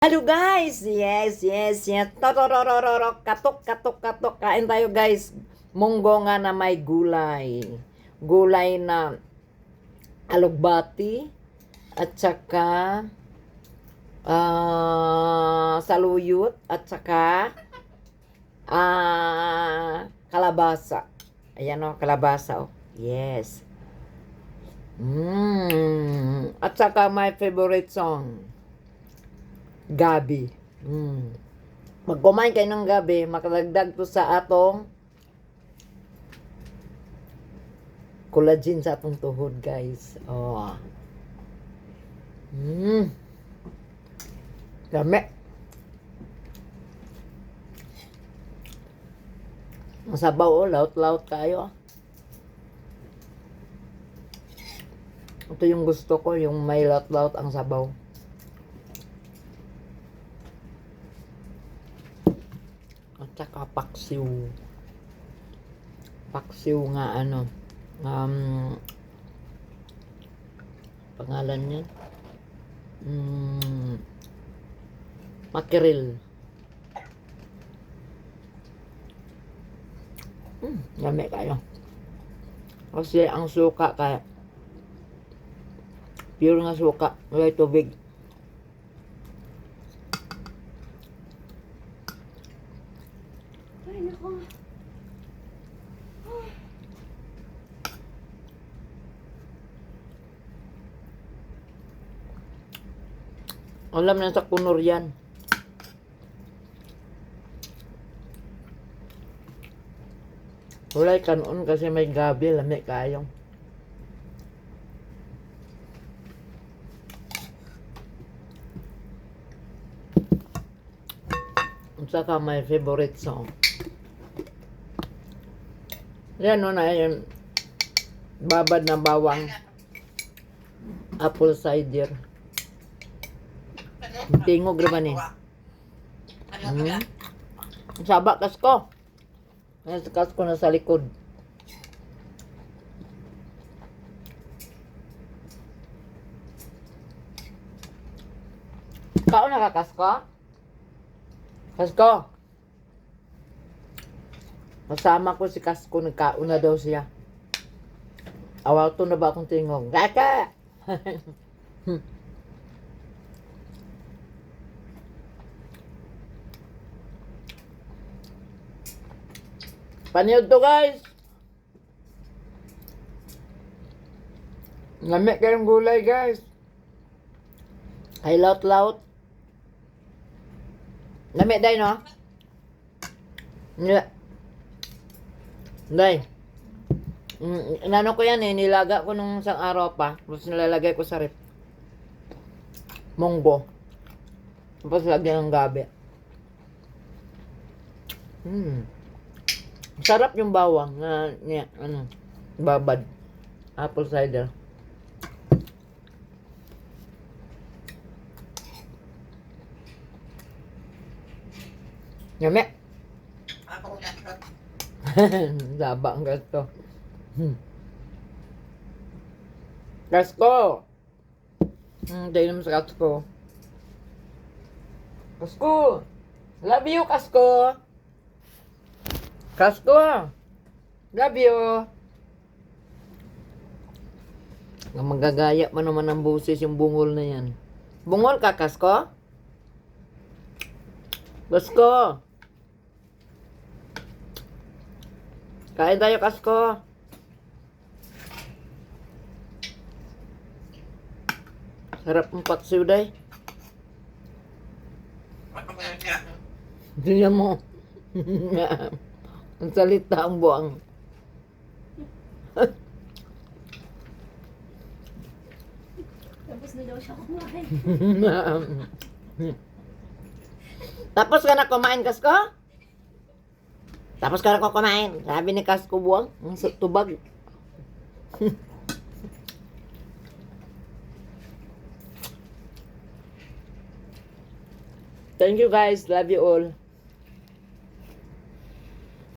Hello guys! Yes. Torororororo. Katok. Kain tayo guys. Munggo nga na may gulay. Gulay na alugbati at saka saluyot at saka kalabasa. Ayan o, kalabasa o. Yes. At saka my favorite song. Gabi. Pag kumain kayo ng gabi, makadagdag to sa atong collagen sa atong tuhod, guys. Oh. Dami. Ang sabaw, oh, laut-laut kayo. Ito yung gusto ko, yung may laut-laut ang sabaw. At saka paksiw. Paksiw nga ano. Pangalan niya. Makiril. Dami kayo. Kasi ang suka kaya pure nga suka. Wala tubig. Ay, nako. Alam na sa kunor yan. Wala kanon kasi may gabi. Lami kayo. At saka my favorite song. Yan o na yun. Babad na bawang. Apple cider. Tingog naman eh. Saba kasko. Nasa kasko na sa likod. Kao nakakasko? Kasko. Masama ko si Kasko, nagkauna daw siya. Awaw to na ba akong tingog? Gaka! Paniod to guys! Lamig kayong gulay guys. Ay laut-laut. Lamig day no? Nila. Day. Inano ko yan eh, nilaga ko nung isang araw pa. Tapos nilalagay ko sa rep. Munggo. Tapos lagyan ng gabi. Sarap yung bawang na babad. Apple cider. Yummy. Laba ang gasto. Kasko! Dahil naman sa Kasko. Kasko! Love you, Kasko! Kasko! Love you! Magagaya pa naman ng boses yung bungol na yan. Bungol ka, Kasko? Kasko! Kain tayo, Kasko. Sarap ng paksiw, day. Tingnan mo. Ang salita ang buwang. Tapos na daw siya kumain. Tapos ka na kumain, Kasko? Tapos ka na kumain. Sabi ni Kasko buwang. Ang tubag. Thank you guys. Love you all.